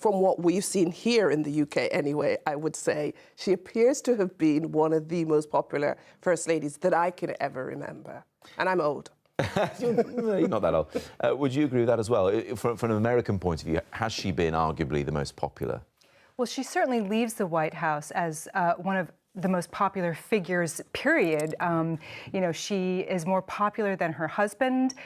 from what we've seen here in the UK anyway, I would say she appears to have been one of the most popular First Ladies that I can ever remember. And I'm old. You're not that old. Would you agree with that as well? From an American point of view, has she been arguably the most popular? Well, she certainly leaves the White House as one of the most popular figures, period. You know, she is more popular than her husband,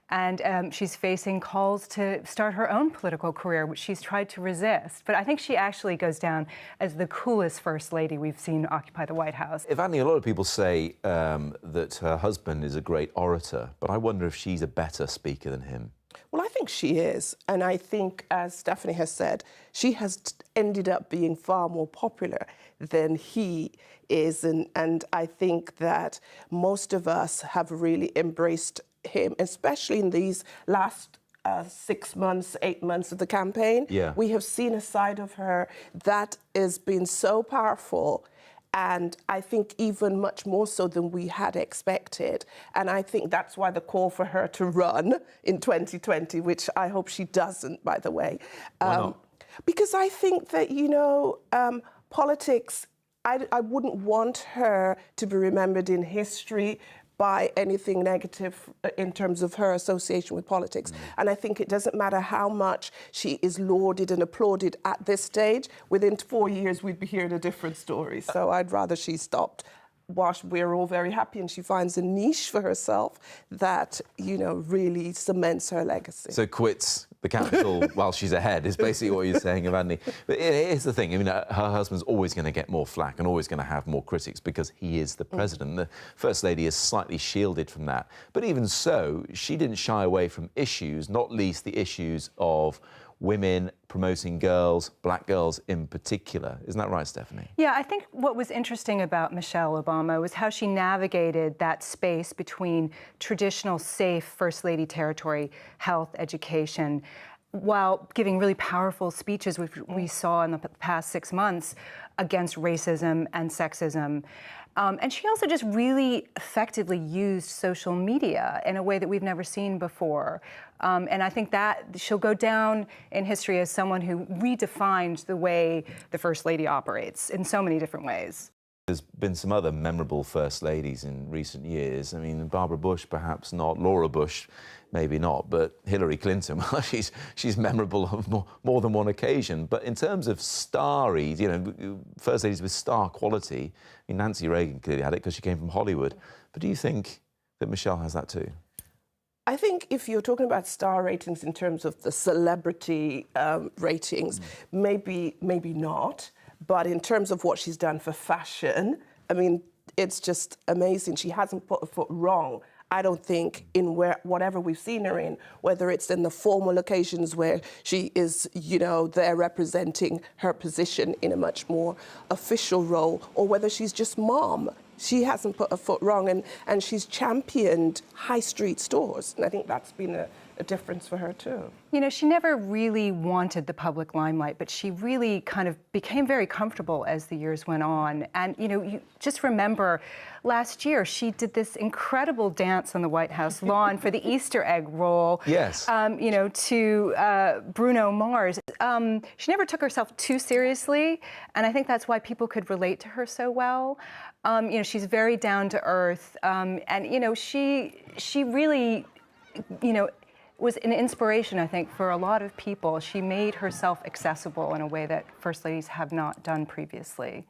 and she's facing calls to start her own political career, which she's tried to resist. But I think she actually goes down as the coolest First Lady we've seen occupy the White House. Annie, a lot of people say that her husband is a great orator, but I wonder if she's a better speaker than him. Well, I think she is. And I think, as Stephanie has said, she has ended up being far more popular than he is. And I think that most of us have really embraced him, especially in these last 6 months, 8 months of the campaign. Yeah. We have seen a side of her that has been so powerful. And I think even much more so than we had expected. And I think that's why the call for her to run in 2020, which I hope she doesn't, by the way. Why not? Because I think that, you know, politics, I wouldn't want her to be remembered in history by anything negative in terms of her association with politics. And I think it doesn't matter how much she is lauded and applauded at this stage, within 4 years we'd be hearing a different story. So I'd rather she stopped whilst we're all very happy and she finds a niche for herself that, you know, really cements her legacy. So quits the capital while she's ahead is basically what you're saying, Annie. But here's the thing, I mean, her husband's always going to get more flack and always going to have more critics because he is the president. The First Lady is slightly shielded from that. But even so, she didn't shy away from issues, not least the issues of women, promoting girls, black girls in particular. Isn't that right, Stephanie? Yeah, I think what was interesting about Michelle Obama was how she navigated that space between traditional, safe First Lady territory, health, education, while giving really powerful speeches, which we saw in the past 6 months, against racism and sexism. And she also just really effectively used social media in a way that we've never seen before. And I think that she'll go down in history as someone who redefined the way the First Lady operates in so many different ways. There's been some other memorable First Ladies in recent years. I mean, Barbara Bush, perhaps not. Laura Bush, maybe not. But Hillary Clinton, well, she's memorable on more than one occasion. But in terms of starry, you know, First Ladies with star quality, I mean, Nancy Reagan clearly had it because she came from Hollywood. But do you think that Michelle has that too? I think if you're talking about star ratings in terms of the celebrity ratings, maybe not. But in terms of what she's done for fashion, I mean, it's just amazing. She hasn't put a foot wrong, I don't think, in whatever we've seen her in, whether it's in the formal occasions where she is, you know, there representing her position in a much more official role, or whether she's just mom. She hasn't put a foot wrong, and she's championed high street stores. And I think that's been a difference for her, too. You know, she never really wanted the public limelight, but she really kind of became very comfortable as the years went on. And, you know, you just remember last year she did this incredible dance on the White House lawn for the Easter egg roll. Yes. You know, to Bruno Mars. She never took herself too seriously, and I think that's why people could relate to her so well. You know, she's very down to earth, and, you know, she really, you know, was an inspiration, I think, for a lot of people. She made herself accessible in a way that First Ladies have not done previously.